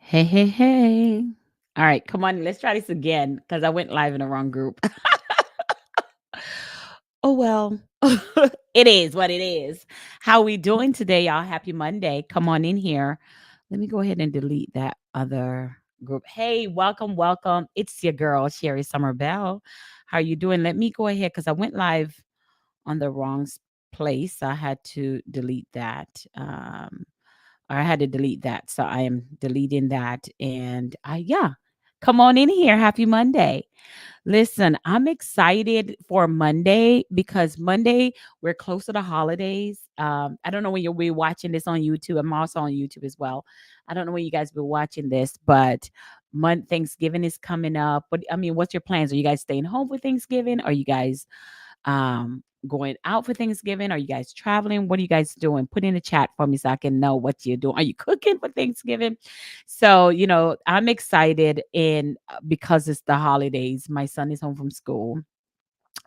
Hey, hey, hey. All right, come on, let's try this again because I went live in the wrong group. Oh well. It is what it is. How we doing today, y'all? Happy Monday. Come on in here. Let me go ahead and delete that other group. Hey, welcome, welcome. It's your girl, Sherry Summer Bell. How you doing? Let me go ahead because I went live on the wrong place. I had to delete that. I had to delete that. So I am deleting that. And yeah, come on in here. Happy Monday. Listen, I'm excited for Monday because Monday we're close to the holidays. I don't know when you'll be watching this on YouTube. I'm also on YouTube as well. I don't know when you guys will be watching this, but Thanksgiving is coming up. But I mean, what's your plans? Are you guys staying home for Thanksgiving? Are you guys going out for Thanksgiving? Are you guys traveling? What are you guys doing? Put in the chat for me so I can know what you're doing. Are you cooking for Thanksgiving? So, I'm excited and because it's the holidays, my son is home from school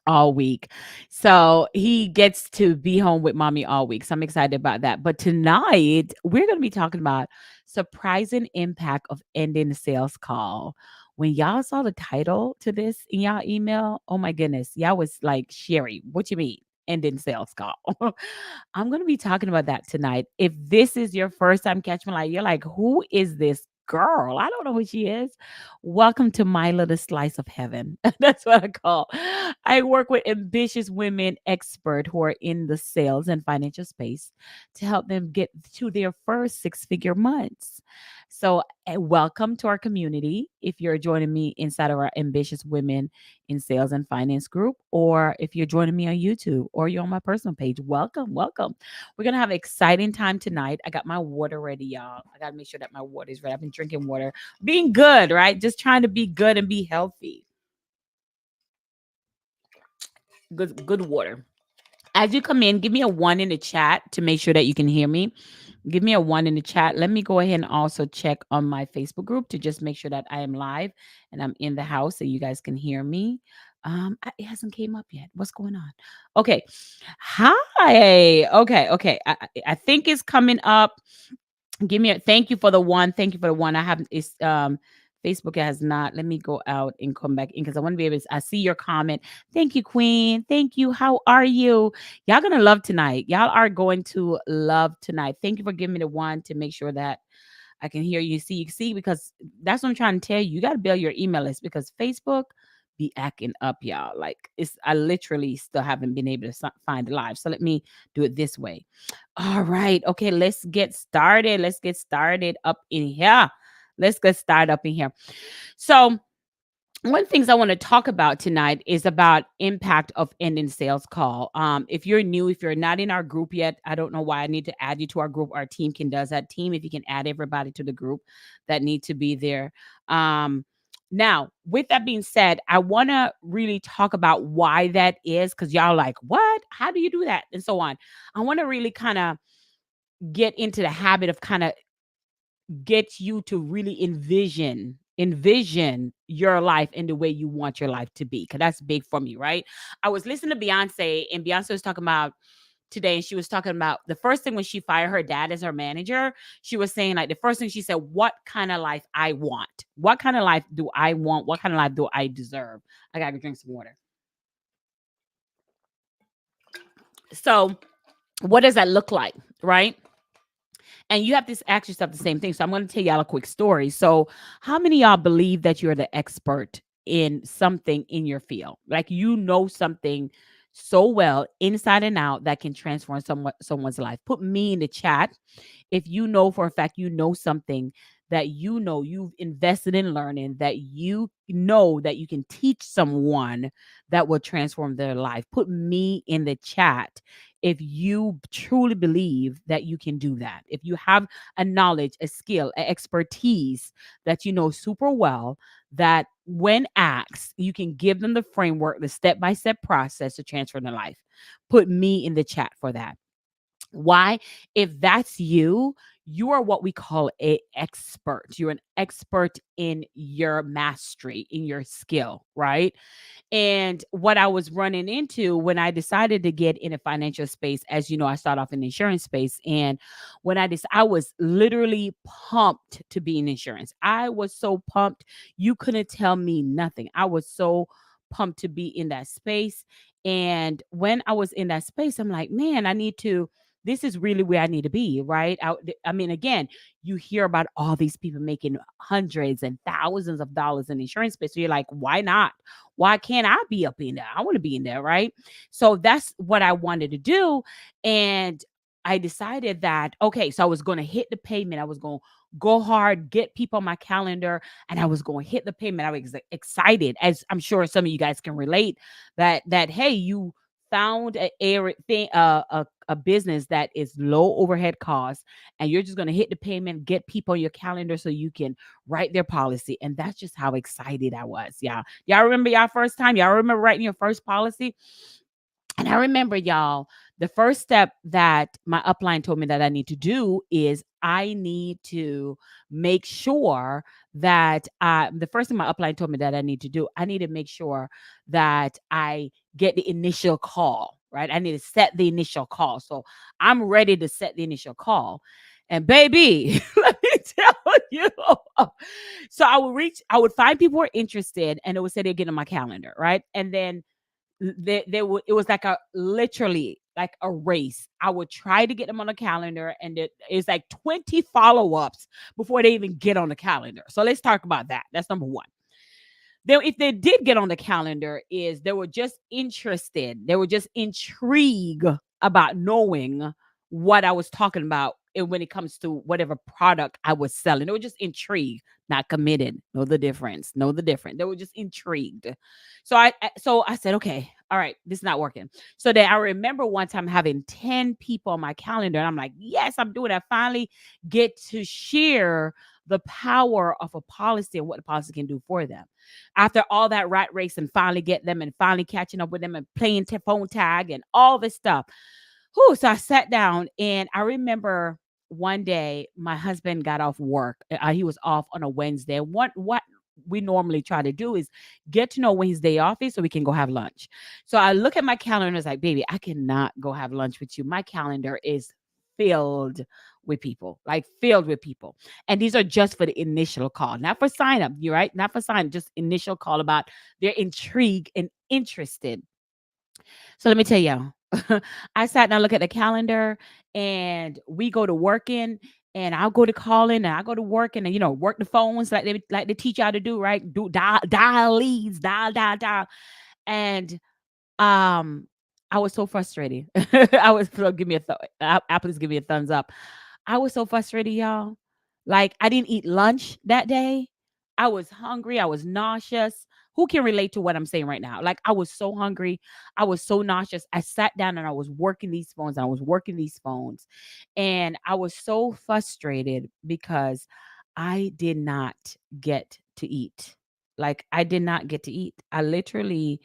all week. So he gets to be home with mommy all week. So I'm excited about that. But tonight, we're going to be talking about surprising impact of ending the sales call. When y'all saw the title to this in y'all email, oh my goodness, y'all was like, Sherry, what you mean? Ending sales call. I'm going to be talking about that tonight. If this is your first time catching my light, you're like, who is this girl? I don't know who she is. Welcome to my little slice of heaven. That's what I call. I work with ambitious women expert who are in the sales and financial space to help them get to their first six-figure months. So, welcome to our community. If you're joining me inside of our ambitious women in sales and finance group, or if you're joining me on YouTube or you're on my personal page, welcome, welcome. We're gonna have an exciting time tonight. I got my water ready, y'all. I gotta make sure that my water is ready. I've been drinking water, being good, right? Just trying to be good and be healthy. Good water. As you come in, give me a one in the chat to make sure that you can hear me. Give me a one in the chat. Let me go ahead and also check on my Facebook group to just make sure that I am live and I'm in the house so you guys can hear me. It hasn't came up yet. What's going on? Okay. Hi. Okay. I think it's coming up. Give me a thank you for the one. Thank you for the one. I haven't it's Facebook has not. Let me go out and come back in because I want to be able to. I see your comment. Thank you, Queen. Thank you. How are you? Y'all gonna love tonight. Y'all are going to love tonight. Thank you for giving me the one to make sure that I can hear you. See, because that's what I'm trying to tell you. You got to build your email list because Facebook be acting up, y'all. Like I literally still haven't been able to find it live. So let me do it this way. All right. Okay, let's get started. Let's get started up in here. Let's get started up in here. So, one of the things I want to talk about tonight is about impact of ending sales call. If you're new, if you're not in our group yet, I don't know why I need to add you to our group. Our team can does that. Team, if you can add everybody to the group that need to be there. Now, with that being said, I want to really talk about why that is because y'all like, what? How do you do that? And so on. I want to really kind of get into the habit of kind of get you to really envision your life in the way you want your life to be because that's big for me, right? I was listening to Beyonce and Beyonce was talking about today and she was talking about the first thing when she fired her dad as her manager. She was saying like the first thing she said, what kind of life I want, what kind of life do I want, what kind of life do I deserve. I gotta drink some water. So what does that look like, right? And you have to ask yourself the same thing. So I'm going to tell y'all a quick story. So, how many of y'all believe that you're the expert in something in your field? Like you know something so well inside and out that can transform someone's life. Put me in the chat if you know for a fact you know something that you know you've invested in learning that you know that you can teach someone that will transform their life. Put me in the chat if you truly believe that you can do that. If you have a knowledge, a skill, an expertise that you know super well, that when asked, you can give them the framework, the step-by-step process to transform their life. Put me in the chat for that. Why? If that's you, you are what we call a expert. You're an expert in your mastery, in your skill, right? And what I was running into when I decided to get in a financial space, as you know, I started off in the insurance space. And when I was literally pumped to be in insurance. I was so pumped. You couldn't tell me nothing. I was so pumped to be in that space. And when I was in that space, I'm like, man, this is really where I need to be, right? I mean, again, you hear about all these people making hundreds and thousands of dollars in insurance space. So you're like, why not? Why can't I be up in there? I want to be in there, right? So that's what I wanted to do. And I decided that, okay, so I was going to hit the payment. I was going to go hard, get people on my calendar, and I was going to hit the payment. I was excited, as I'm sure some of you guys can relate, that hey, you found a business that is low overhead costs, and you're just going to hit the payment, get people on your calendar so you can write their policy. And that's just how excited I was. Yeah. Y'all remember y'all first time? Y'all remember writing your first policy? And I remember, y'all, the first step that my upline told me that I need to do is I need to make sure that the first thing my upline told me that I need to do, I need to make sure that I get the initial call, right? I need to set the initial call. So I'm ready to set the initial call. And baby, let me tell you. So I would find people who are interested and it would say they're getting on my calendar, right? And then it was like a literally like a race. I would try to get them on the calendar, and it's like 20 follow-ups before they even get on the calendar. So let's talk about that. That's number one. Then if they did get on the calendar, is they were just interested, they were just intrigued about knowing what I was talking about when it comes to whatever product I was selling. They were just intrigued, not committed. Know the difference. Know the difference. They were just intrigued. So I said, okay, all right, this is not working. So then I remember one time having 10 people on my calendar, and I'm like, yes, I'm doing it. I finally get to share the power of a policy and what the policy can do for them. After all that rat race and finally get them and finally catching up with them and playing phone tag and all this stuff. Whew, so I sat down and I remember one day my husband got off work. He was off on a Wednesday. What we normally try to do is get to know when his day off is so we can go have lunch. So I look at my calendar and it's like, baby, I cannot go have lunch with you. My calendar is filled with people, like filled with people. And these are just for the initial call, not for sign up. You're right. Not for sign up, just initial call about they're intrigued and interested. So let me tell y'all, I sat down, look at the calendar, and we go to working, and I'll go to calling, and I go to working, and work the phones like they teach y'all to do, right? Do dial leads, dial, and um, I was so frustrated. I was so give me a Apple's give me a thumbs up. I was so frustrated, y'all. Like I didn't eat lunch that day. I was hungry. I was nauseous. Who can relate to what I'm saying right now? Like I was so hungry. I was so nauseous. I sat down and I was working these phones. And I was working these phones. And I was so frustrated because I did not get to eat. Like I did not get to eat. I literally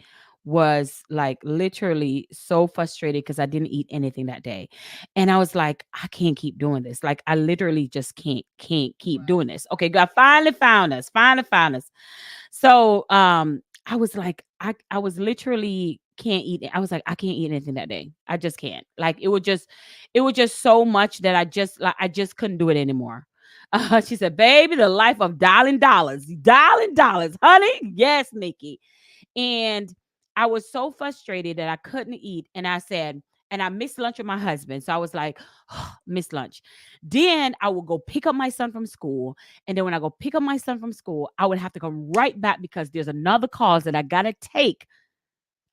was like literally so frustrated because I didn't eat anything that day. And I was like, I can't keep doing this. Like I literally just can't keep doing this. Okay, God finally found us. Finally found us. So I was like, I was literally can't eat it. I was like, I can't eat anything that day. I just can't. Like it was just so much that I just couldn't do it anymore. She said, baby, the life of dialing dollars, honey. Yes, Nikki. And I was so frustrated that I couldn't eat. And I said, and I missed lunch with my husband. So I was like, miss lunch. Then I would go pick up my son from school. And then when I go pick up my son from school, I would have to come right back because there's another call that I got to take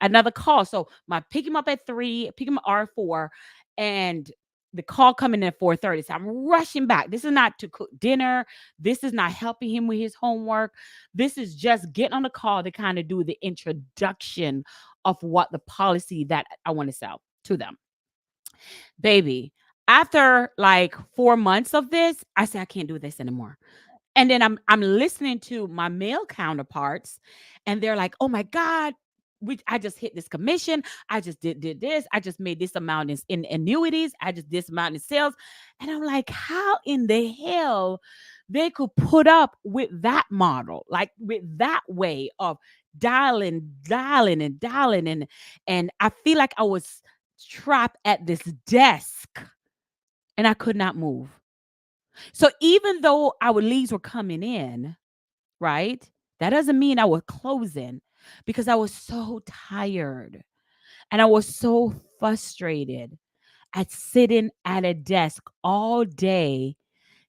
another call. So my pick him up at 3, pick him up R4, and the call coming in at 4:30. So I'm rushing back. This is not to cook dinner. This is not helping him with his homework. This is just getting on the call to kind of do the introduction of what the policy that I want to sell to them. Baby, after like 4 months of this, I said, I can't do this anymore. And then I'm listening to my male counterparts, and they're like, "Oh my God, I just hit this commission. I just did this. I just made this amount in annuities. I just this amount in sales. And I'm like, how in the hell they could put up with that model, like with that way of dialing and I feel like I was trapped at this desk and I could not move. So even though our leads were coming in, right? That doesn't mean I was closing because I was so tired and I was so frustrated at sitting at a desk all day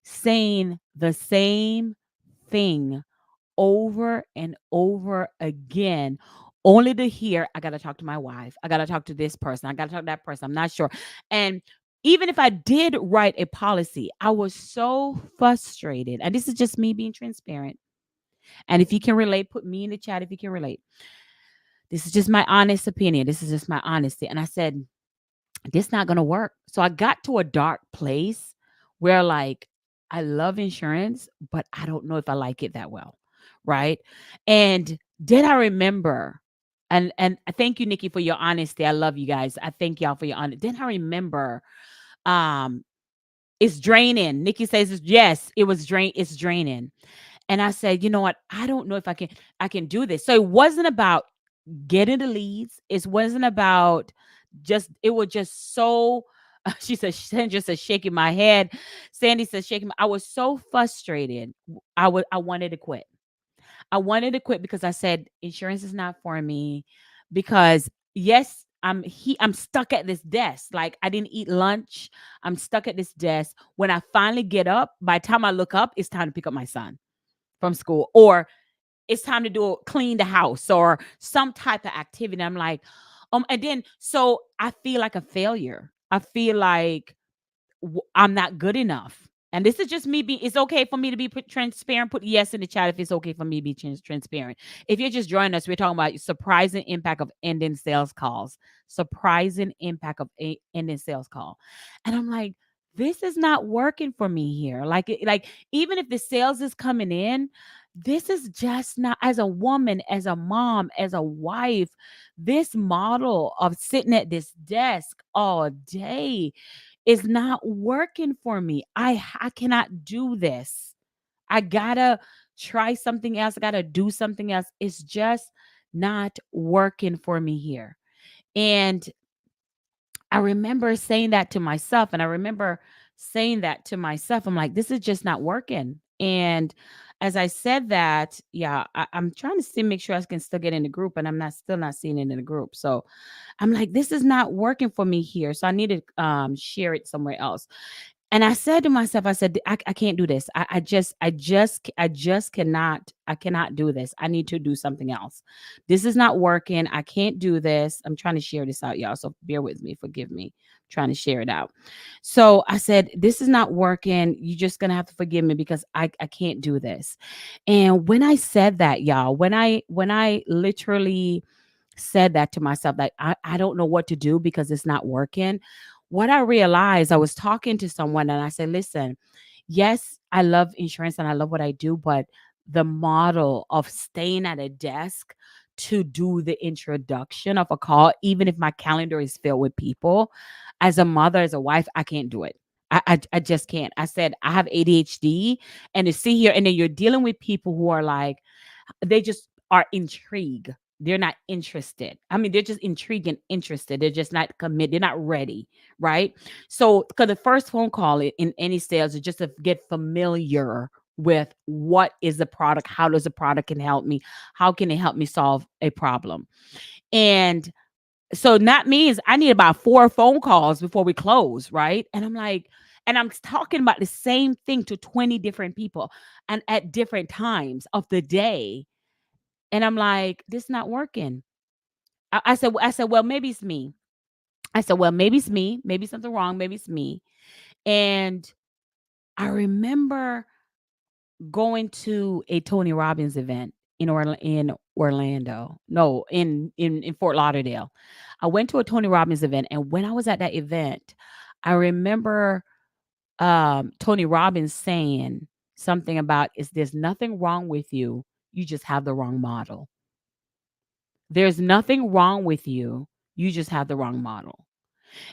saying the same thing over and over again, only to hear, I got to talk to my wife. I got to talk to this person. I got to talk to that person. I'm not sure. And even if I did write a policy, I was so frustrated. And this is just me being transparent. And if you can relate, put me in the chat if you can relate. This is just my honest opinion. This is just my honesty. And I said, this not gonna work. So I got to a dark place where like I love insurance, but I don't know if I like it that well. Right. And then I remember, and I thank you, Nikki, for your honesty. I love you guys. I thank y'all for your honesty. Then I remember um it's draining. Nikki says yes, it's draining. And I said, you know what? I don't know if I can do this. So it wasn't about getting the leads. It wasn't about it was just so she said Sandy just said shaking my head. Sandy says I was so frustrated. I wanted to quit. I wanted to quit because I said insurance is not for me because yes, I'm stuck at this desk. Like I didn't eat lunch. I'm stuck at this desk. When I finally get up, by the time I look up, it's time to pick up my son from school or it's time to clean the house or some type of activity. I'm like, and then so I feel like a failure. I feel like I'm not good enough. And this is just me being, it's okay for me to be transparent. Put yes in the chat if it's okay for me to be transparent. If you're just joining us, we're talking about surprising impact of ending sales calls. Surprising impact of ending sales call. And I'm like, this is not working for me here. Like even if the sales is coming in, this is just not, as a woman, as a mom, as a wife, this model of sitting at this desk all day is not working for me. I cannot do this. I gotta try something else. I gotta do something else. It's just not working for me here. And I remember saying that to myself. And I remember saying that to myself. I'm like, this is just not working. And as I said that, yeah, I'm trying to see, make sure I can still get in the group, and I'm not still not seeing it in the group. So I'm like, this is not working for me here. So I need to share it somewhere else. And I said to myself, I said, I can't do this. I just cannot do this. I need to do something else. This is not working. I can't do this. I'm trying to share this out, y'all. So bear with me. Forgive me. I'm trying to share it out. So I said, this is not working. You're just going to have to forgive me because I can't do this. And when I said that, y'all, when I literally said that to myself, like I don't know what to do because it's not working. What I realized, I was talking to someone and I said, listen, yes, I love insurance and I love what I do, but the model of staying at a desk to do the introduction of a call, even if my calendar is filled with people, as a mother, as a wife, I can't do it. I just can't. I said, I have ADHD, and to see here, and then you're dealing with people who are like, they just are intrigued. They're not interested. I mean, they're just intrigued and interested. They're just not committed. They're not ready, right? So, because the first phone call in any sales is just to get familiar with what is the product, how does the product can help me, how can it help me solve a problem, and so that means I need about 4 phone calls before we close, right? And I'm like, and I'm talking about the same thing to 20 different people and at different times of the day, and I'm like, "This not working." I said, "Well, maybe it's me." I said, "Well, maybe it's me. Maybe something wrong. Maybe it's me." And I remember going to a Tony Robbins event in Orlando. No, in Fort Lauderdale. I went to a Tony Robbins event, and when I was at that event, I remember Tony Robbins saying something about, is there's nothing wrong with you. You just have the wrong model. There's nothing wrong with you. You just have the wrong model.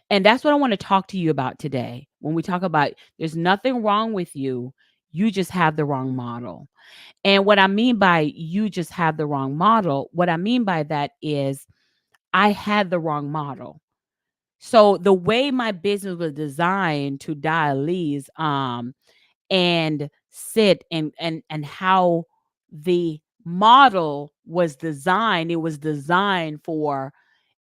And that's what I want to talk to you about today. When we talk about there's nothing wrong with you, you just have the wrong model. And what I mean by you just have the wrong model, what I mean by that is I had the wrong model. So the way my business was designed to dial leads, and sit and how the model was designed, it was designed for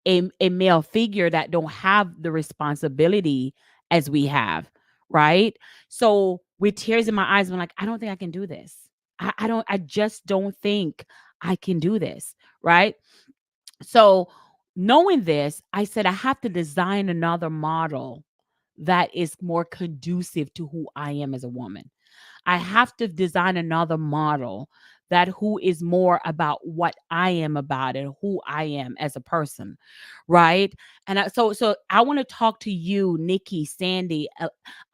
a male figure that don't have the responsibility as we have, right? So with tears in my eyes, I'm like, I don't think I can do this. I just don't think I can do this, right? So knowing this, I said I have to design another model that is more conducive to who I am as a woman. I have to design another model that who is more about what I am about and who I am as a person, right? And so I want to talk to you, Nikki, Sandy,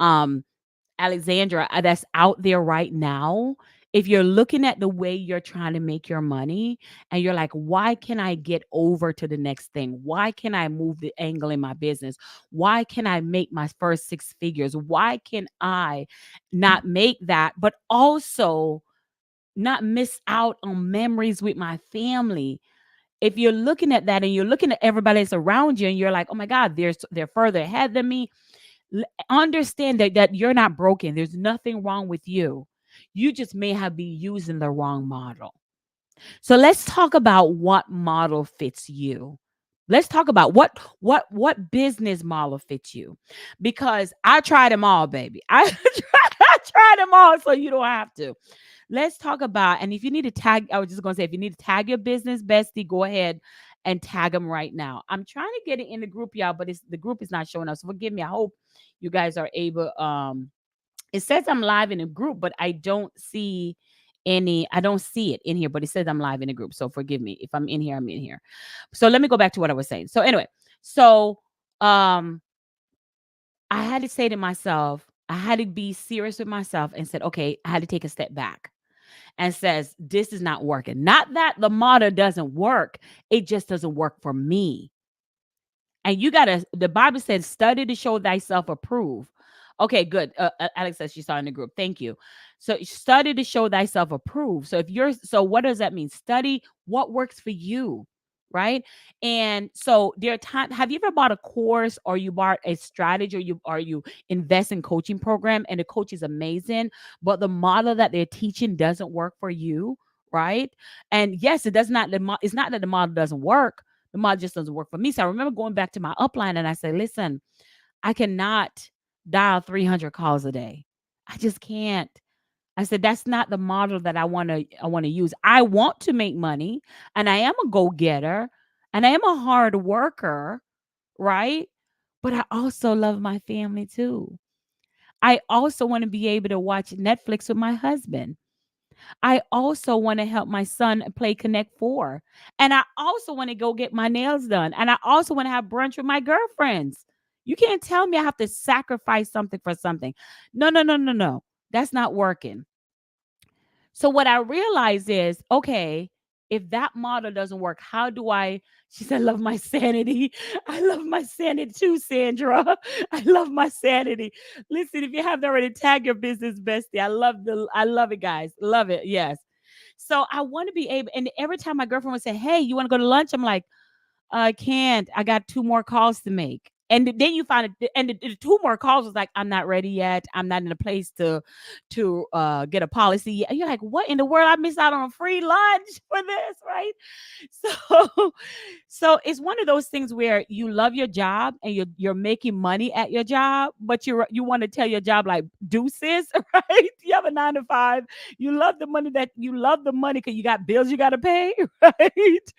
um, Alexandra, that's out there right now. If you're looking at the way you're trying to make your money and you're like, why can I get over to the next thing? Why can I move the angle in my business? Why can I make my first six figures? Why can I not make that, but also not miss out on memories with my family? If you're looking at that and you're looking at everybody that's around you and you're like, oh my God, they're further ahead than me. Understand that you're not broken. There's nothing wrong with you. You just may have been using the wrong model. So let's talk about what model fits you. Let's talk about what business model fits you. Because I tried them all, baby. I tried them all, so you don't have to. Let's talk about, and if you need to tag, I was just going to say, if you need to tag your business bestie, go ahead and tag them right now. I'm trying to get it in the group, y'all, but the group is not showing up. So forgive me. I hope you guys are able. It says I'm live in a group, but I don't see it in here, but it says I'm live in a group. So forgive me. If I'm in here, I'm in here. So let me go back to what I was saying. So anyway, so um I had to say to myself, I had to be serious with myself and said, okay, I had to take a step back and says, this is not working. Not that the model doesn't work. It just doesn't work for me. And the Bible says, study to show thyself approved. Okay, good. Alex says she saw in the group. Thank you. So study to show thyself approved. So what does that mean? Study what works for you, right? And so there are times, have you ever bought a course or you bought a strategy or you invest in coaching program and the coach is amazing, but the model that they're teaching doesn't work for you, right? And yes, it's not that the model doesn't work, the model just doesn't work for me. So I remember going back to my upline and I said, listen, I cannot dial 300 calls a day. I just can't. I said, that's not the model that I want to use. I want to make money and I am a go-getter and I am a hard worker, right? But I also love my family too. I also want to be able to watch Netflix with my husband. I also want to help my son play Connect Four. And I also want to go get my nails done. And I also want to have brunch with my girlfriends. You can't tell me I have to sacrifice something for something. No, no, no, no, no. That's not working. So what I realize is, okay, if that model doesn't work, how do I? She said, "Love my sanity." I love my sanity too, Sandra. I love my sanity. Listen, if you haven't already, tag your business bestie. I love it, guys. Love it. Yes. So I want to be able, and every time my girlfriend would say, "Hey, you want to go to lunch?" I'm like, I can't. I got 2 more calls to make. And then you find it, and the 2 more calls was like, I'm not ready yet. I'm not in a place to get a policy yet. And you're like, what in the world? I missed out on a free lunch for this, right? So, so it's one of those things where you love your job and you're making money at your job, but you want to tell your job like deuces, right? You have a 9 to 5. You love the money because you got bills you got to pay, right?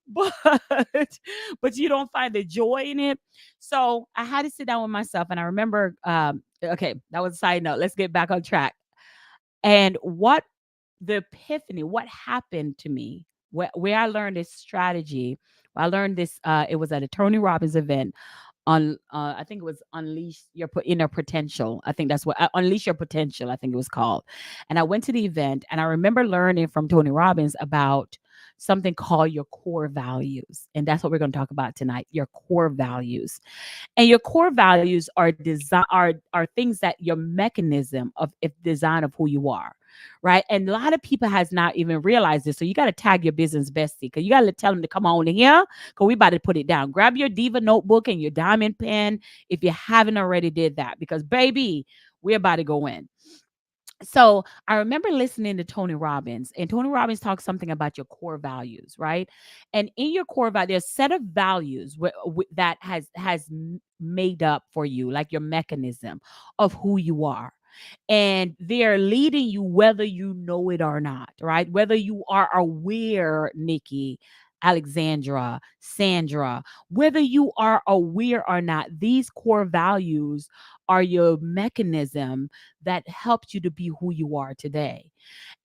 But but you don't find the joy in it. So I had to sit down with myself, and I remember. Okay, that was a side note. Let's get back on track. And what the epiphany, what happened to me, where I learned this strategy. I learned this. It was at a Tony Robbins event on. I think it was Unleash Your Inner Potential. I think that's what Unleash Your Potential. I think it was called. And I went to the event, and I remember learning from Tony Robbins about something called your core values. And that's what we're going to talk about tonight, your core values. And your core values are things that your mechanism of if design of who you are, right? And a lot of people has not even realized this. So you got to tag your business bestie because you got to tell them to come on in here because we about to put it down. Grab your diva notebook and your diamond pen if you haven't already did that because baby, we're about to go in. So I remember listening to Tony Robbins, and Tony Robbins talks something about your core values, right? And in your core value, there's a set of values that has made up for you, like your mechanism of who you are. And they're leading you whether you know it or not, right? Whether you are aware, Nikki, Alexandra, Sandra, whether you are aware or not, these core values are your mechanism that helps you to be who you are today.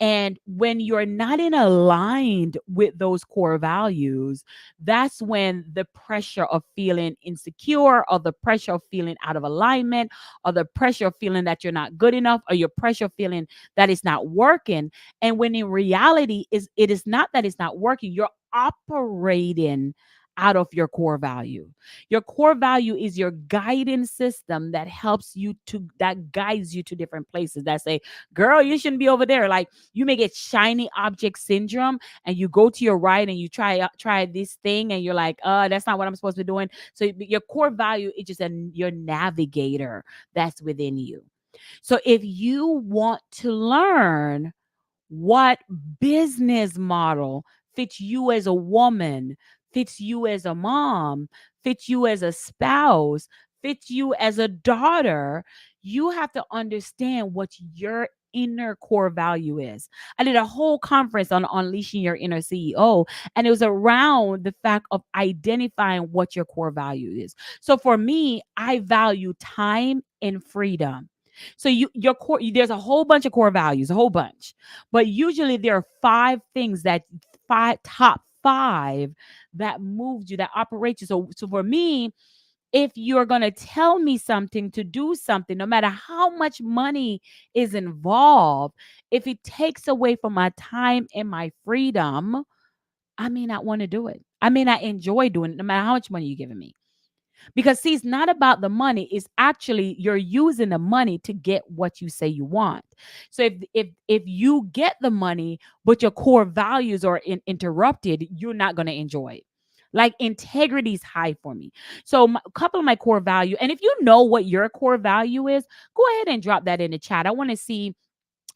And when you're not in aligned with those core values, that's when the pressure of feeling insecure or the pressure of feeling out of alignment or the pressure of feeling that you're not good enough or your pressure of feeling that it's not working. And when in reality is it is not that it's not working, you're operating out of your core value. Your core value is your guiding system that helps you to that guides you to different places that say, girl, you shouldn't be over there. Like you may get shiny object syndrome and you go to your right and you try this thing and you're like, that's not what I'm supposed to be doing. So your core value is just your navigator that's within you. So if you want to learn what business model fits you as a woman, fits you as a mom, fits you as a spouse, fits you as a daughter, you have to understand what your inner core value is. I did a whole conference on unleashing your inner CEO, and it was around the fact of identifying what your core value is. So for me, I value time and freedom. So your core, there's a whole bunch of core values, a whole bunch. But usually there are five things that top five that moves you, that operates you. So for me, if you're going to tell me something to do something, no matter how much money is involved, if it takes away from my time and my freedom, I may not want to do it. I may not enjoy doing it, no matter how much money you're giving me. Because see, it's not about the money. It's actually you're using the money to get what you say you want. So if you get the money, but your core values are interrupted, you're not going to enjoy it. Like integrity is high for me. So a couple of my core value, and if you know what your core value is, go ahead and drop that in the chat. I want to see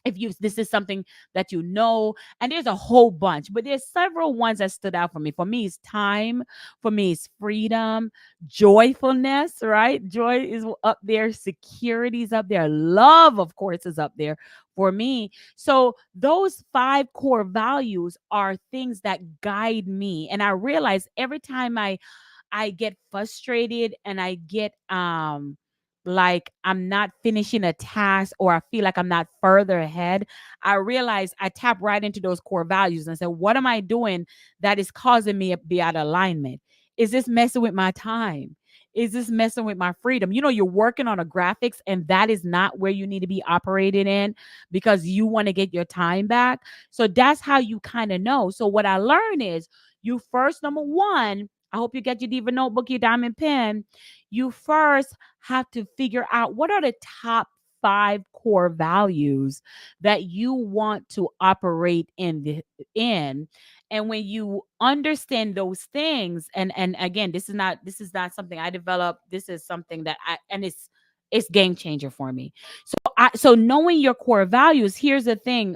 if you this is something that you know, and there's a whole bunch, but there's several ones that stood out for me. For me it's time, for me it's freedom, joyfulness, right? Joy is up there, security is up there, love of course is up there for me. So those five core values are things that guide me, and I realize every time I get frustrated and I get like I'm not finishing a task or I feel like I'm not further ahead, I realize I tap right into those core values and say, what am I doing that is causing me to be out of alignment? Is this messing with my time? Is this messing with my freedom? You know, you're working on a graphics and that is not where you need to be operating in because you want to get your time back. So that's how you kind of know. So what I learned is you first, number one, I hope you get your diva notebook, your diamond pen. You first have to figure out what are the top five core values that you want to operate in. And when you understand those things, and again, this is not something I developed. This is something that it's game changer for me. So knowing your core values, here's the thing,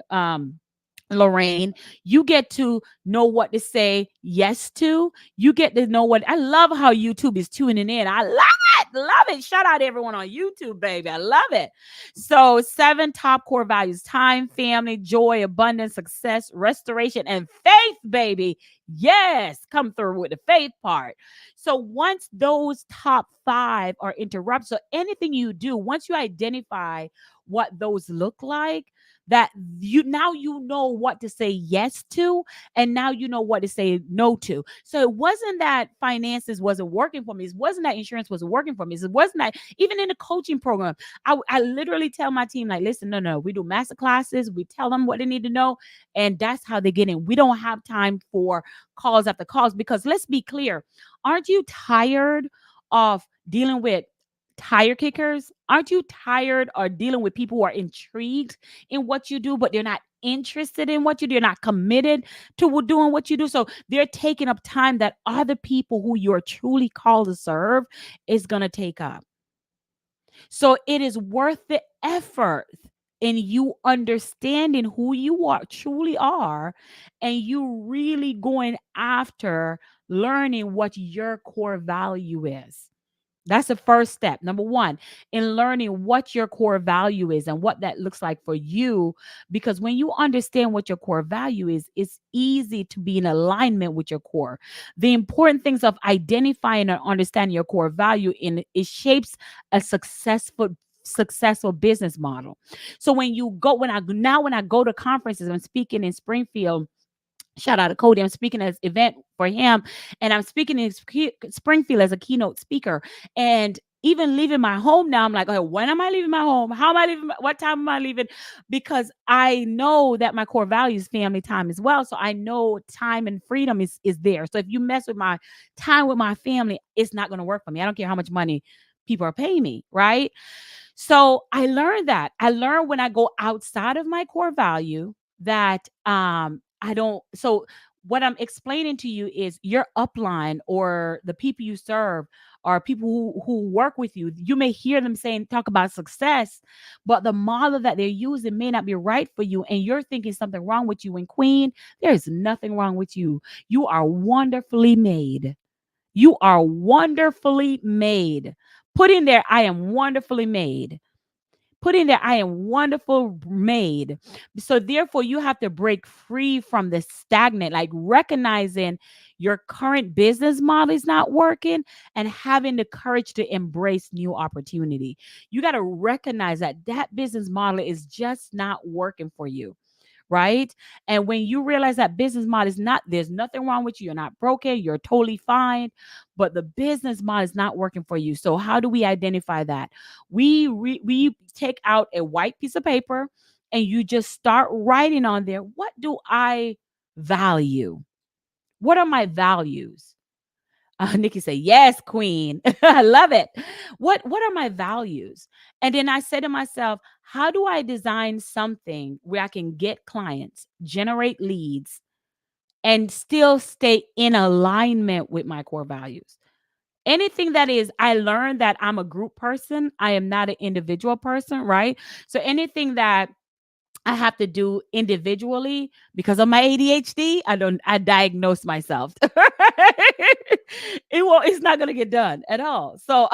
Lorraine, you get to know what to say yes to. You get to know what I love how YouTube is tuning in. I love it. Love it. Shout out to everyone on YouTube, baby. I love it. So, 7 top core values: time, family, joy, abundance, success, restoration, and faith, baby. Yes, come through with the faith part. So, once those top 5 are interrupted, so anything you do, once you identify what those look like, that you know what to say yes to, and now you know what to say no to. So it wasn't that finances wasn't working for me. It wasn't that insurance wasn't working for me. It wasn't that even in the coaching program, I literally tell my team, like, listen, no, we do master classes. We tell them what they need to know, and that's how they get in. We don't have time for calls after calls, because let's be clear. Aren't you tired of dealing with tire kickers? Aren't you tired or dealing with people who are intrigued in what you do, but they're not interested in what you do? They're not committed to doing what you do. So they're taking up time that other people who you're truly called to serve is going to take up. So it is worth the effort in you understanding who you are truly are, and you really going after learning what your core value is. That's the first step. Number one, in learning what your core value is and what that looks like for you. Because when you understand what your core value is, it's easy to be in alignment with your core. The important things of identifying and understanding your core value in it shapes a successful business model. So when I go to conferences, I'm speaking in Springfield. Shout out to Cody. I'm speaking at this event for him, and I'm speaking in Springfield as a keynote speaker. And even leaving my home now, I'm like, okay, when am I leaving my home? How am I leaving? What time am I leaving? Because I know that my core value is family time as well. So I know time and freedom is there. So if you mess with my time with my family, it's not going to work for me. I don't care how much money people are paying me, right? So I learned that. I learned when I go outside of my core value that I don't. So what I'm explaining to you is your upline or the people you serve or people who work with you. You may hear them saying talk about success, but the model that they're using may not be right for you, and you're thinking something wrong with you. And Queen, there is nothing wrong with you. You are wonderfully made. You are wonderfully made. Put in there, I am wonderfully made. Put in there, I am wonderful made. So therefore, you have to break free from the stagnant, like recognizing your current business model is not working and having the courage to embrace new opportunity. You got to recognize that that business model is just not working for you, right? And when you realize that business model is not, there's nothing wrong with you. You're not broken. You're totally fine. But the business model is not working for you. So how do we identify that? We take out a white piece of paper and you just start writing on there. What do I value? What are my values? Nikki said, "Yes, Queen. I love it. What are my values?" And then I said to myself, "How do I design something where I can get clients, generate leads, and still stay in alignment with my core values?" Anything that is, I learned that I'm a group person. I am not an individual person, right? So anything that I have to do individually because of my ADHD. I diagnose myself. It's not going to get done at all. So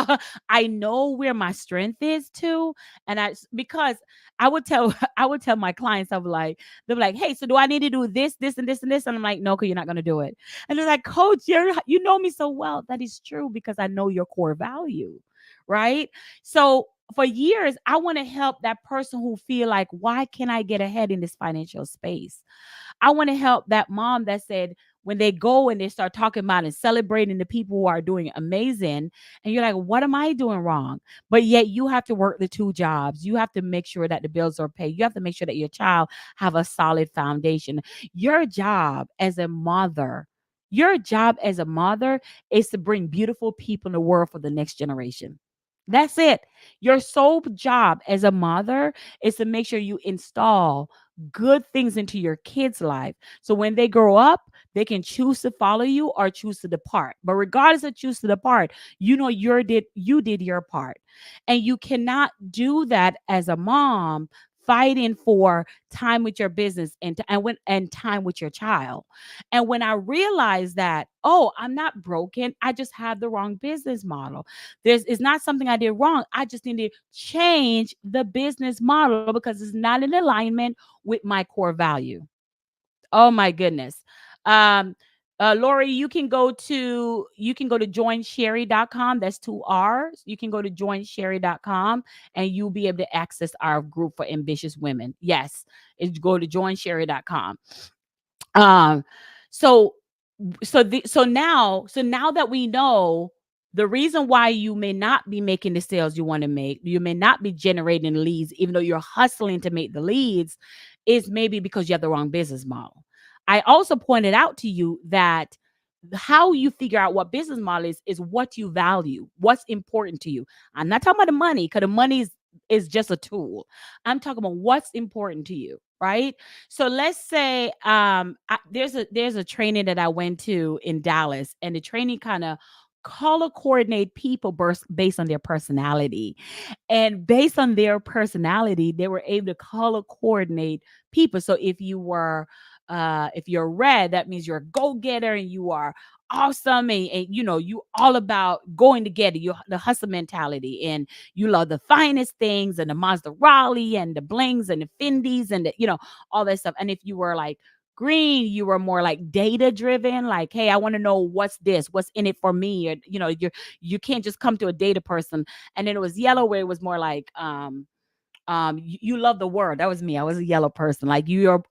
I know where my strength is too. And because I would tell, I would tell my clients, they're like, hey, so do I need to do this, this, and this, and this? And I'm like, no, because you're not going to do it. And they're like, coach, you know me so well. That is true because I know your core value. Right. So for years, I want to help that person who feel like, why can't I get ahead in this financial space? I want to help that mom that said when they go and they start talking about and celebrating the people who are doing amazing, and you're like, what am I doing wrong? But yet you have to work the two jobs. You have to make sure that the bills are paid. You have to make sure that your child have a solid foundation. Your job as a mother, your job as a mother is to bring beautiful people in the world for the next generation. That's it. Your sole job as a mother is to make sure you install good things into your kids' life. So when they grow up, they can choose to follow you or choose to depart. But regardless of choose to depart, you know you did your part. And you cannot do that as a mom fighting for time with your business and time with your child. And when I realized that, oh, I'm not broken, I just have the wrong business model. It's not something I did wrong. I just need to change the business model because it's not in alignment with my core value. Oh my goodness. Um, Lori, you can go to joinsherry.com. That's 2 R's. You can go to joinsherry.com and you'll be able to access our group for ambitious women. Yes, it's go to joinsherry.com. Um, so so now that we know the reason why you may not be making the sales you want to make, you may not be generating leads, even though you're hustling to make the leads, is maybe because you have the wrong business model. I also pointed out to you that how you figure out what business model is what you value, what's important to you. I'm not talking about the money, because the money is just a tool. I'm talking about what's important to you, right? So let's say there's a training that I went to in Dallas, and the training kind of color coordinate people based on their personality. And based on their personality, they were able to color coordinate people. So if you're red, that means you're a go-getter and you are awesome, and you all about going together, you the hustle mentality, and you love the finest things and the Maserati and the blings and the Fendis and all that stuff. And if you were like green, you were more like data driven, like, hey, I want to know what's in it for me, or you can't just come to a data person. And then it was yellow, where it was more like you love the world. That was me. I was a yellow person. Like you're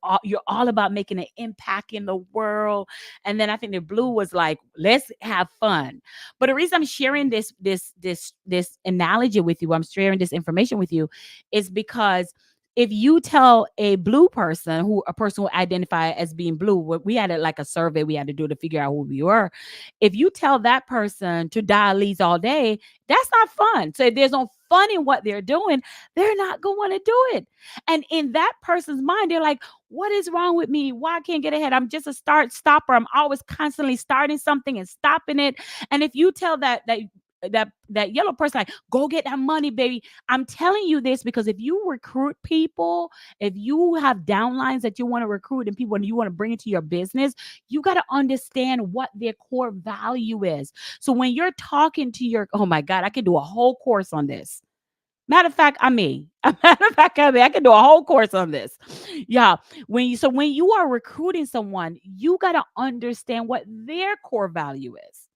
all about making an impact in the world. And then I think the blue was like, let's have fun. But the reason I'm sharing this analogy with you, I'm sharing this information with you, is because if you tell a blue person, who a person who identify as being blue, we had like a survey we had to do to figure out who we were. If you tell that person to dial leads all day, that's not fun. So if there's no fun in what they're doing, they're not going to do it. And in that person's mind, they're like, what is wrong with me? Why I can't get ahead? I'm just a start stopper. I'm always constantly starting something and stopping it. And if you tell that yellow person, like, go get that money, baby. I'm telling you this because if you recruit people, if you have downlines that you want to recruit and people and you want to bring into your business, you got to understand what their core value is. So when you're talking to oh my God, I can do a whole course on this. Matter of fact, I mean, I can do a whole course on this. Yeah. When you are recruiting someone, you got to understand what their core value is.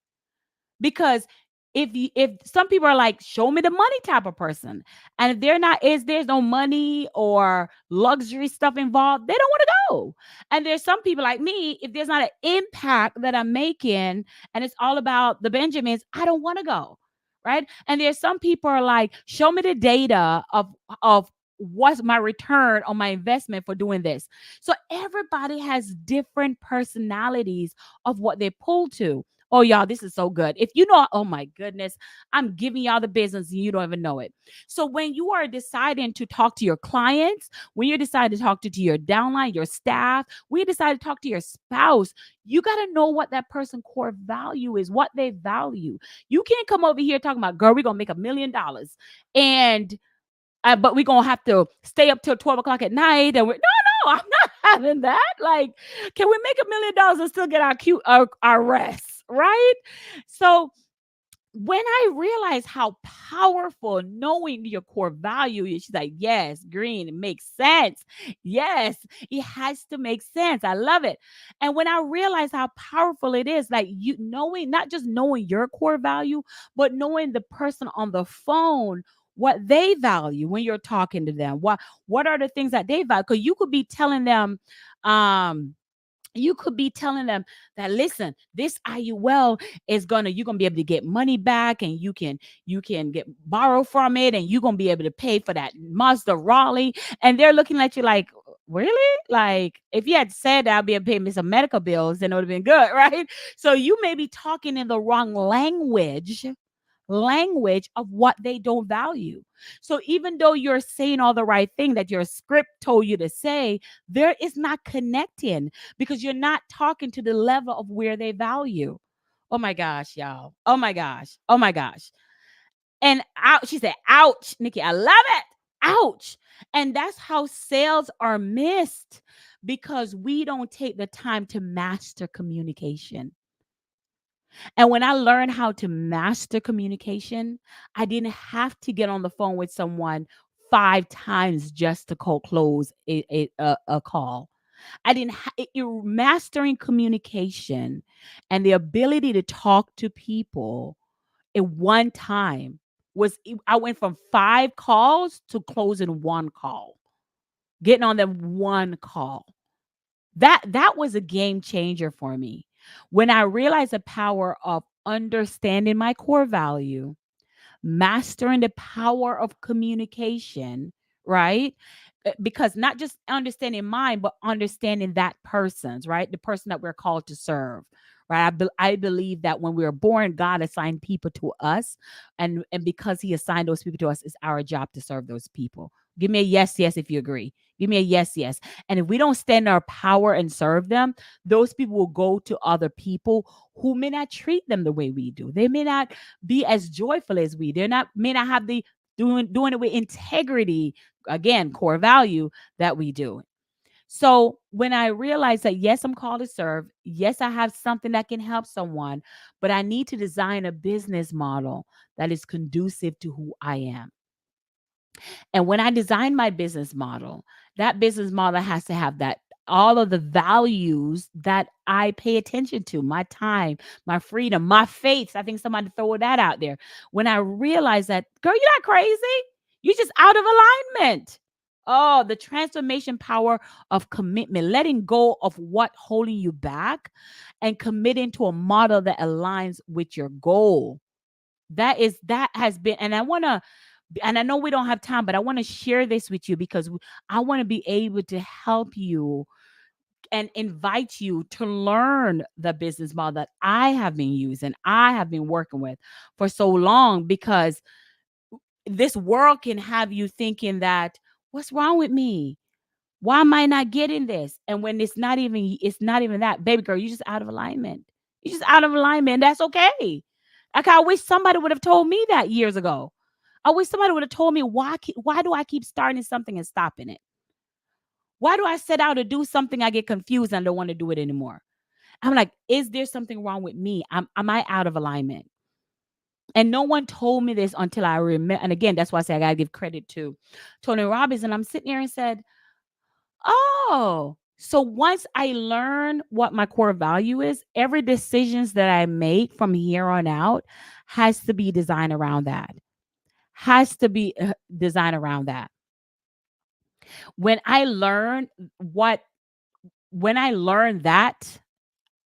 Because if some people are like, show me the money type of person, and if there's no money or luxury stuff involved, they don't want to go. And there's some people like me, if there's not an impact that I'm making and it's all about the Benjamins, I don't want to go. Right. And there's some people are like, show me the data of what's my return on my investment for doing this. So everybody has different personalities of what they pull to. Oh, y'all, this is so good. If you know, oh my goodness, I'm giving y'all the business and you don't even know it. So when you are deciding to talk to your clients, when you decide to talk to your downline, your staff, when you decide to talk to your spouse, you got to know what that person core value is, what they value. You can't come over here talking about, girl, we're going to make $1 million. And but we're gonna have to stay up till 12 o'clock at night. And no, I'm not having that. Like, can we make $1 million and still get our rest? Right. So when I realized how powerful knowing your core value is, she's like, yes, green, it makes sense. Yes, it has to make sense. I love it. And when I realized how powerful it is, like you knowing, not just knowing your core value, but knowing the person on the phone, what they value when you're talking to them. What are the things that they value? Because um, you could be telling them that, listen, this IUL you're gonna be able to get money back, and you can get borrow from it, and you're gonna be able to pay for that Mazda Raleigh. And they're looking at you like, really? Like, if you had said I'll be able to pay me some medical bills, then it would have been good, right? So you may be talking in the wrong language of what they don't value. So even though you're saying all the right thing that your script told you to say, there is not connecting because you're not talking to the level of where they value. Oh my gosh, y'all. Oh my gosh. Oh my gosh. And out, she said, ouch, Nikki, I love it. Ouch. And that's how sales are missed because we don't take the time to master communication. And when I learned how to master communication, I didn't have to get on the phone with someone 5 times just to close a call. I didn't mastering communication and the ability to talk to people in one time I went from 5 calls to closing 1 call, getting on them 1 call. That was a game changer for me. When I realized the power of understanding my core value, mastering the power of communication, right? Because not just understanding mine, but understanding that person's, right? The person that we're called to serve, right? I believe that when we were born, God assigned people to us, and because He assigned those people to us, it's our job to serve those people. Give me a yes, yes, if you agree. Give me a yes, yes. And if we don't stand in our power and serve them, those people will go to other people who may not treat them the way we do. They may not be as joyful as we. They're not may not have the doing it with integrity, again, core value that we do. So when I realized that yes, I'm called to serve, yes, I have something that can help someone, but I need to design a business model that is conducive to who I am. And when I design my business model, that business model has to have that all of the values that I pay attention to, my time, my freedom, my faith. I think somebody throw that out there. When I realized that, girl, you're not crazy. You're just out of alignment. Oh, the transformation power of commitment, letting go of what holding you back and committing to a model that aligns with your goal. That has been, and I know we don't have time, but I want to share this with you because I want to be able to help you and invite you to learn the business model that I have been using, I have been working with for so long, because this world can have you thinking that, what's wrong with me? Why am I not getting this? And when it's not even that, baby girl, you're just out of alignment. You're just out of alignment. That's okay. Like, I wish somebody would have told me that years ago. I wish somebody would have told me, why do I keep starting something and stopping it? Why do I set out to do something, I get confused and I don't want to do it anymore? I'm like, is there something wrong with me? Am I out of alignment? And no one told me this until I remember. And again, that's why I say I gotta give credit to Tony Robbins. And I'm sitting here and said, oh, so once I learn what my core value is, every decisions that I make from here on out has to be designed around that. Has to be designed around that. When I learn what when I learned that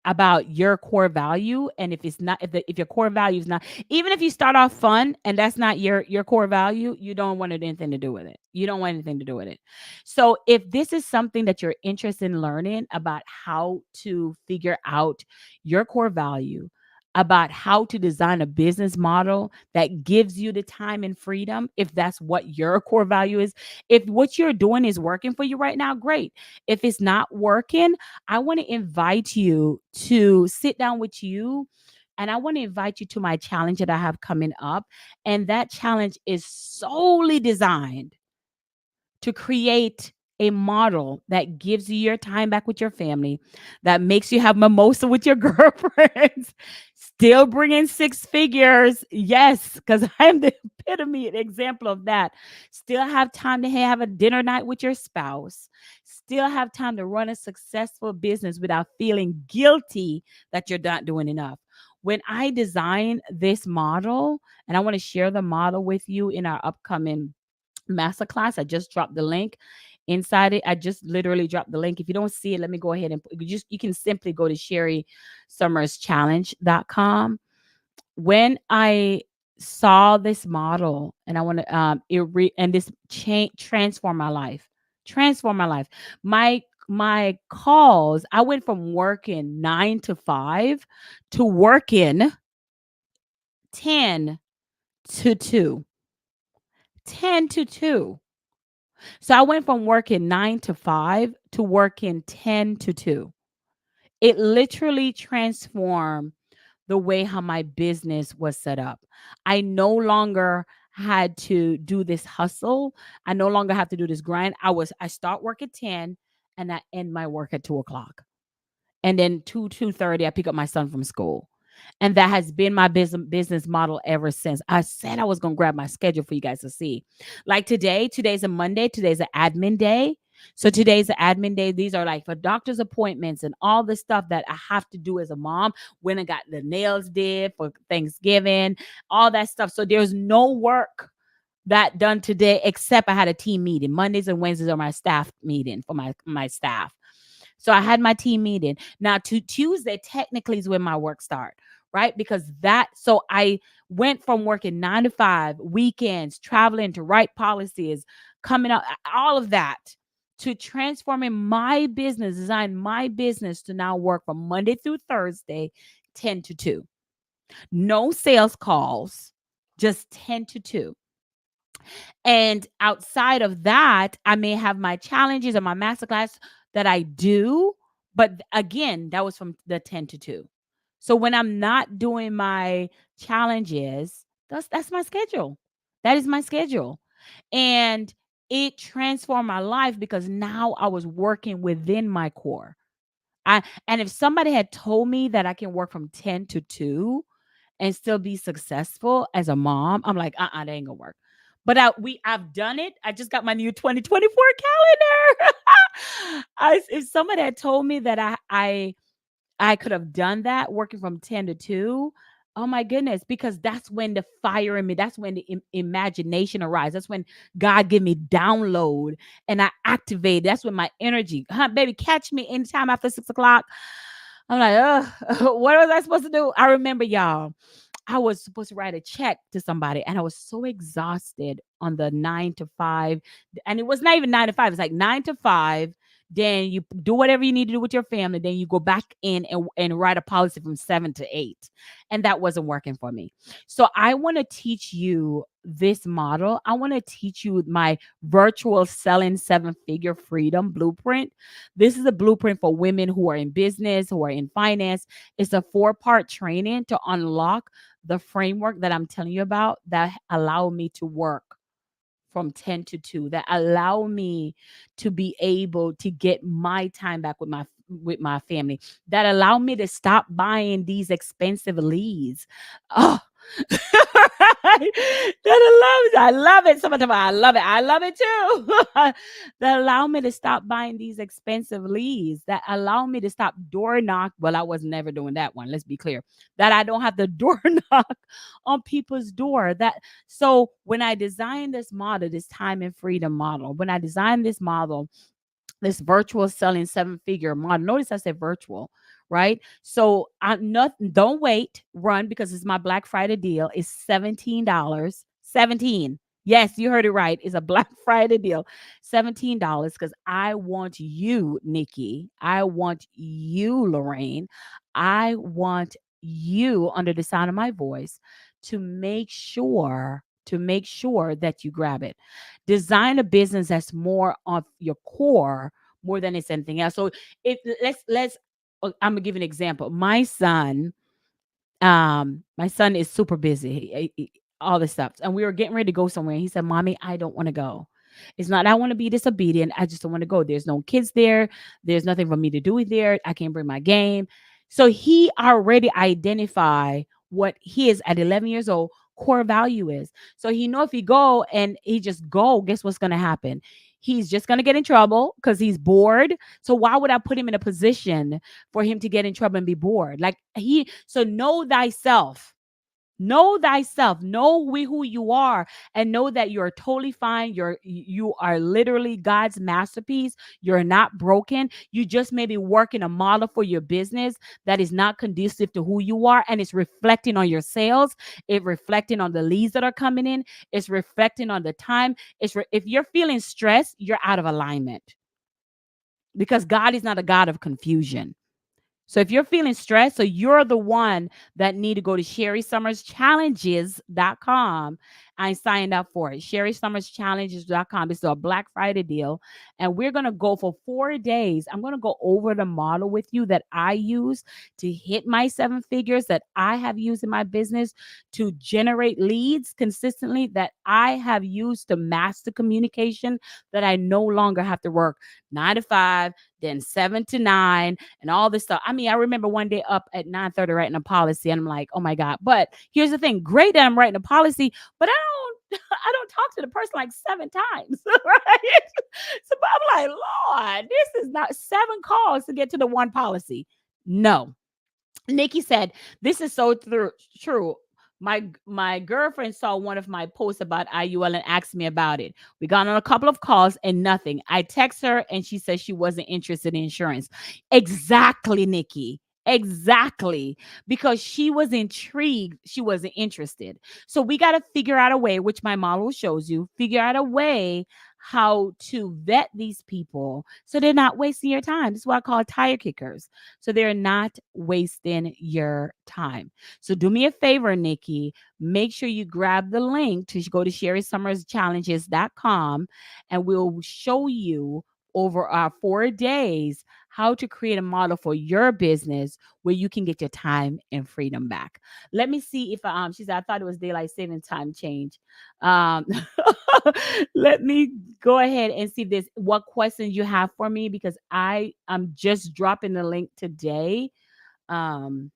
about your core value, and if it's not, if your core value is not, even if you start off fun and that's not your core value, you don't want anything to do with it. You don't want anything to do with it. So if this is something that you're interested in learning about, how to figure out your core value, about how to design a business model that gives you the time and freedom, if that's what your core value is, if what you're doing is working for you right now, great. If it's not working, I want to invite you to sit down with you, and I want to invite you to my challenge that I have coming up. And that challenge is solely designed to create a model that gives you your time back with your family, that makes you have mimosa with your girlfriends, still bringing 6 figures. Yes, because I'm the epitome example of that. Still have time to have a dinner night with your spouse. Still have time to run a successful business without feeling guilty that you're not doing enough. When I design this model, and I want to share the model with you in our upcoming masterclass. I just dropped the link inside it. I just literally dropped the link. If you don't see it, let me go ahead and you can simply go to SherrySummersChallenge.com. When I saw this model, and I want to and this change transform my life. Transform my life. My calls, I went from working 9 to 5 to working 10 to 2. 10 to 2. So I went from working 9 to 5 to working 10 to 2. It literally transformed the way how my business was set up. I no longer had to do this hustle. I no longer have to do this grind. I start work at 10 and I end my work at 2 o'clock. And then 2:30, I pick up my son from school. And that has been my business model ever since. I said I was gonna grab my schedule for you guys to see. Like today's a Monday. Today's an admin day. So today's the admin day. These are like for doctor's appointments and all the stuff that I have to do as a mom. When I got the nails did for Thanksgiving, all that stuff. So there's no work that done today except I had a team meeting. Mondays and Wednesdays are my staff meeting for my staff. So I had my team meeting. Now to Tuesday technically is when my work start, right? Because that so I went from working 9 to 5, weekends, traveling to write policies, coming out, all of that to transforming my business, design my business to now work from Monday through Thursday, 10 to 2. No sales calls, just 10 to 2. And outside of that, I may have my challenges or my masterclass that I do. But again, that was from the 10 to 2. So when I'm not doing my challenges, that's my schedule. That is my schedule. And it transformed my life because now I was working within my core. And if somebody had told me that I can work from 10 to 2 and still be successful as a mom, I'm like, that ain't gonna work. But I've done it. I just got my new 2024 calendar. If somebody had told me that I could have done that working from 10 to 2. Oh my goodness, because that's when the fire in me, that's when the imagination arises. That's when God give me download and I activate. That's when my energy, baby, catch me anytime after 6 o'clock. I'm like, what was I supposed to do? I remember, y'all, I was supposed to write a check to somebody and I was so exhausted on the 9 to 5. And it was not even 9 to 5. It's like 9 to 5. Then you do whatever you need to do with your family. Then you go back in and write a policy from 7 to 8. And that wasn't working for me. So I want to teach you this model. I want to teach you my virtual selling 7-figure freedom blueprint. This is a blueprint for women who are in business, who are in finance. It's a 4-part training to unlock the framework that I'm telling you about that allow me to work from 10 to 2, that allow me to be able to get my time back with my family, that allow me to stop buying these expensive leads. Oh, I love it. Sometimes I love it. I love it too. That allow me to stop buying these expensive leads. That allow me to stop door knock. Well, I was never doing that one. Let's be clear. That I don't have the door knock on people's door. That so when I designed this model, this time and freedom model, when I designed this model, this virtual selling 7-figure model. Notice I said virtual, right? So I'm not don't wait, run because it's my Black Friday deal. It's $17. 17. Yes, you heard it right. It's a Black Friday deal. $17 because I want you, Nikki. I want you, Lorraine. I want you under the sound of my voice to make sure that you grab it. Design a business that's more of your core more than it's anything else. So if let's I'm gonna give an example. My son is super busy. All this stuff. And we were getting ready to go somewhere. And he said, Mommy, I don't want to go. It's not I want to be disobedient. I just don't want to go. There's no kids there. There's nothing for me to do there. I can't bring my game. So he already identify what his at 11 years old core value is. So he know if he go and he just go, guess what's gonna happen? He's just gonna get in trouble because he's bored. So why would I put him in a position for him to get in trouble and be bored? So know thyself. Know thyself, know who you are, and know that you're totally fine. You are literally God's masterpiece. You're not broken. You just may be working a model for your business that is not conducive to who you are, and it's reflecting on your sales. It's reflecting on the leads that are coming in. It's reflecting on the time. If you're feeling stressed, you're out of alignment because God is not a God of confusion. So if you're feeling stressed, so you're the one that need to go to SherrySummersChallenges.com. I signed up for it. SherrySummersChallenges.com. It's a Black Friday deal. And we're going to go for 4 days. I'm going to go over the model with you that I use to hit my 7 figures that I have used in my business to generate leads consistently that I have used to master communication that I no longer have to work 9 to 5, then 7 to 9 and all this stuff. I mean, I remember one day up at 9:30 writing a policy and I'm like, oh my God. But here's the thing, great that I'm writing a policy, but I don't talk to the person like 7 times, right? So but I'm like, Lord, this is not 7 calls to get to the one policy. No. Nikki said, "This is so true. My girlfriend saw one of my posts about IUL and asked me about it. We got on a couple of calls and nothing. I text her and she said she wasn't interested in insurance. Exactly, Nikki. Exactly. Because she was intrigued, she wasn't interested. So we got to figure out a way, which my model shows you, figure out a way how to vet these people so they're not wasting your time. This is what I call tire kickers. So they're not wasting your time. So do me a favor, Nikki. Make sure you grab the link to go to sherrysummerschallenges.com and we'll show you over our 4 days how to create a model for your business where you can get your time and freedom back. Let me see if she said I thought it was daylight saving time change. Um let me go ahead and see this what questions you have for me because I'm just dropping the link today. Um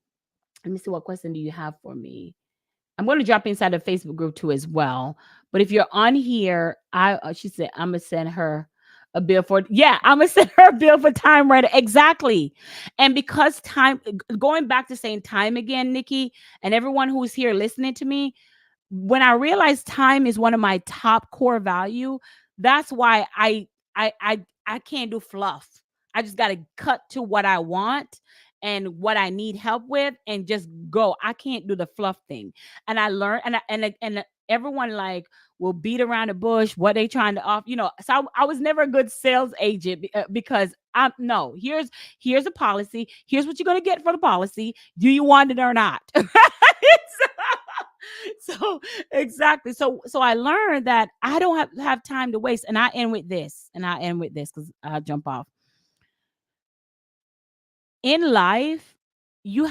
let me see what question do you have for me. I'm going to drop inside the Facebook group too as well. But if you're on here, she said I'm gonna send her a bill for I'm gonna send her a bill for time right exactly. And because time going back to saying time again, Nikki, and everyone who's here listening to me, when I realized time is one of my top core value, that's why I can't do fluff. I just got to cut to what I want and what I need help with and just go. I can't do the fluff thing. And I learned and everyone like will beat around the bush what they trying to off, So I was never a good sales agent because I'm no, here's a policy. Here's what you're going to get for the policy. Do you want it or not? So exactly. So I learned that I don't have time to waste. And I end with this. Because I'll jump off. In life, you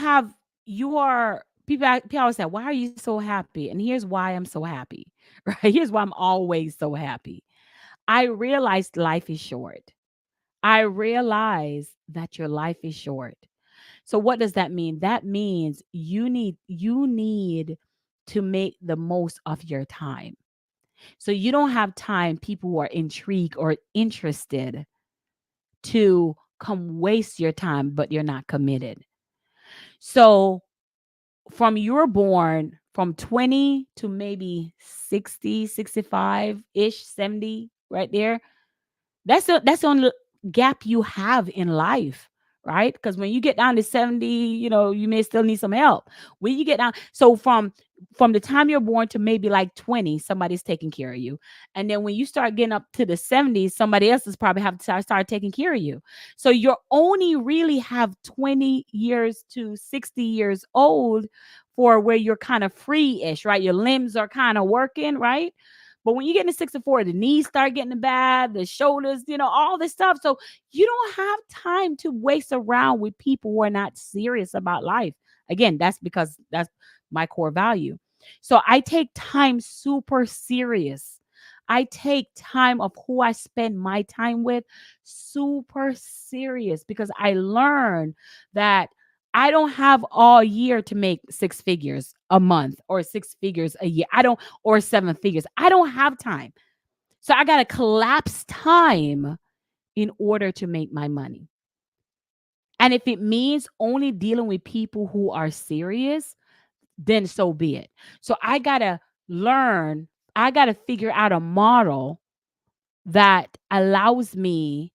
are people always say, why are you so happy? And here's why I'm so happy. Right. Here's why I'm always so happy. I realized life is short. I realize that your life is short. So what does that mean? That means you need to make the most of your time. So you don't have time, people who are intrigued or interested to come waste your time, but you're not committed. So from you're born from 20 to maybe 60, 65-ish, 70, right there. That's the only gap you have in life, right? Because when you get down to 70, you may still need some help. When you get down, so from the time you're born to maybe like 20, somebody's taking care of you. And then when you start getting up to the 70s, somebody else is probably have to start taking care of you. So you only really have 20 years to 60 years old for where you're kind of free-ish, right? Your limbs are kind of working, right? But when you get into 64, the knees start getting bad, the shoulders, all this stuff. So you don't have time to waste around with people who are not serious about life. Again, that's because that's my core value. So I take time super serious. I take time of who I spend my time with super serious because I learn that I don't have all year to make 6 figures a month or 6 figures a year. Or 7 figures. I don't have time. So I got to collapse time in order to make my money. And if it means only dealing with people who are serious, then so be it. So I got to learn, I got to figure out a model that allows me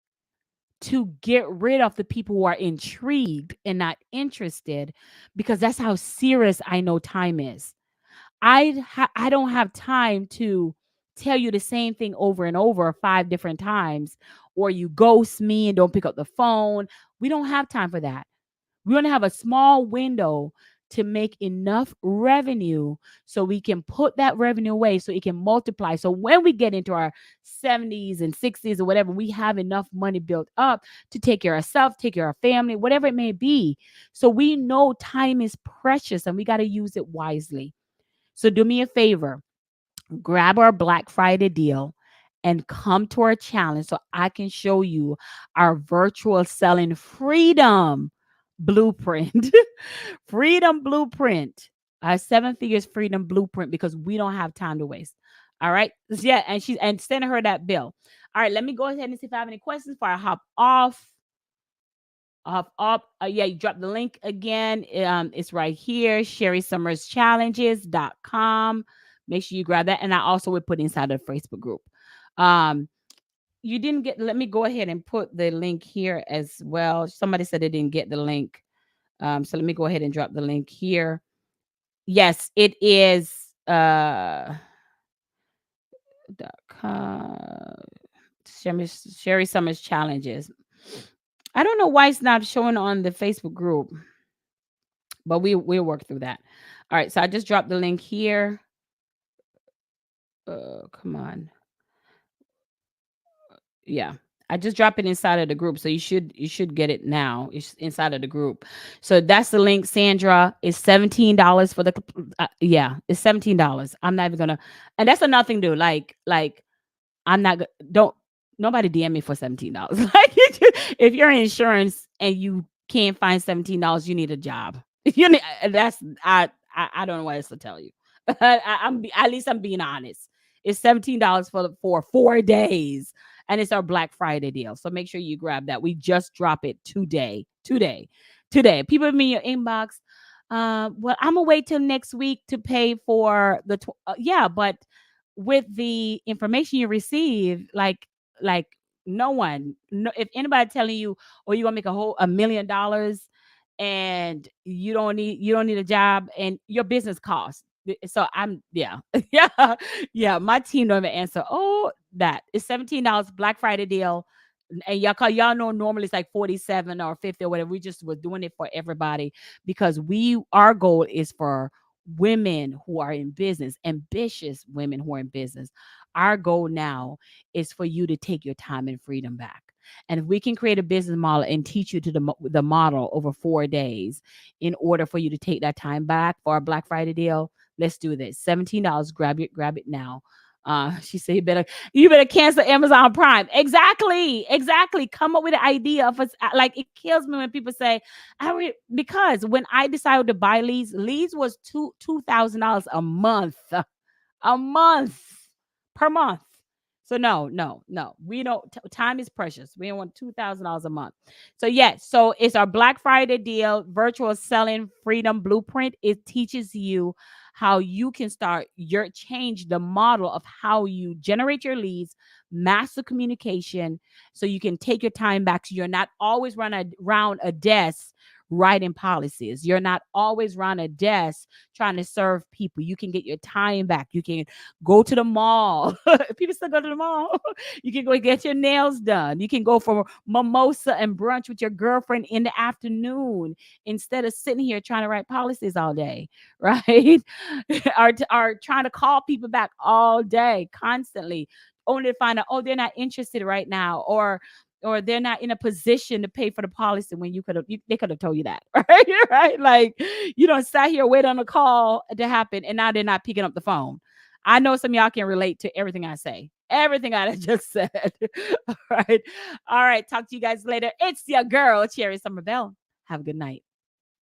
to get rid of the people who are intrigued and not interested because that's how serious I know time is. I don't have time to tell you the same thing over and over 5 different times or you ghost me and don't pick up the phone. We don't have time for that. We want to have a small window to make enough revenue so we can put that revenue away so it can multiply. So when we get into our 70s and 60s or whatever, we have enough money built up to take care of ourselves, take care of our family, whatever it may be. So we know time is precious and we got to use it wisely. So do me a favor, grab our Black Friday deal and come to our challenge so I can show you our virtual selling freedom blueprint. Freedom blueprint. Our 7 figures freedom blueprint because we don't have time to waste. All right. Yeah, and send her that bill. All right, let me go ahead and see if I have any questions before I hop off. Yeah, you drop the link again. It's right here, sherrysummerschallenges.com. Make sure you grab that. And I also would put inside the Facebook group. Um, you didn't get, let me go ahead and put the link here as well. Somebody said they didn't get the link. So let me go ahead and drop the link here. Yes, it is .com. Sherry Summers Challenges. I don't know why it's not showing on the Facebook group, but we'll work through that. All right, so I just dropped the link here. Come on. Yeah. I just drop it inside of the group, so you should get it now. It's inside of the group. So that's the link, Sandra. It's $17 for the yeah, it's $17. I'm not even gonna, and that's another thing, dude. Like I'm not don't nobody DM me for $17. Like if you're in insurance and you can't find $17, you need a job. You need that's I don't know what else to tell you. At least I'm being honest. It's $17 for 4 days, and it's our Black Friday deal. So make sure you grab that. We just drop it today. People in your inbox. Well, I'm gonna wait till next week to pay for the yeah, but with the information you receive, like no one, no, if anybody telling you, oh, you're gonna make $1 million and you don't need a job and your business costs. So I'm yeah, yeah, yeah. My team don't even answer. Oh, that it's $17 Black Friday deal. And y'all know normally it's like 47 or 50 or whatever. We just was doing it for everybody because our goal is for women who are in business, ambitious women who are in business. Our goal now is for you to take your time and freedom back. And if we can create a business model and teach you to the model over 4 days in order for you to take that time back for our Black Friday deal, let's do this. $17. Grab it now. She said you better cancel Amazon Prime. Exactly. Come up with an idea of us. Like it kills me when people say, because when I decided to buy leads was $2,000 a month per month. So no. We don't. Time is precious. We don't want $2,000 a month. So yes. So it's our Black Friday deal, virtual selling freedom blueprint. It teaches you how you can change the model of how you generate your leads, master communication, so you can take your time back. So you're not always around a desk writing policies. You're not always around a desk trying to serve people. You can get your time back. You can go to the mall. People still go to the mall. You can go get your nails done. You can go for mimosa and brunch with your girlfriend in the afternoon instead of sitting here trying to write policies all day, right? Or trying to call people back all day, constantly, only to find out, oh, they're not interested right now, or they're not in a position to pay for the policy when they could have told you that, right? Right? Like you don't sat here wait on a call to happen, and now they're not picking up the phone. I know some of y'all can relate to everything I say, everything I just said. All right, talk to you guys later. It's your girl Cherry Summer Bell. Have a good night.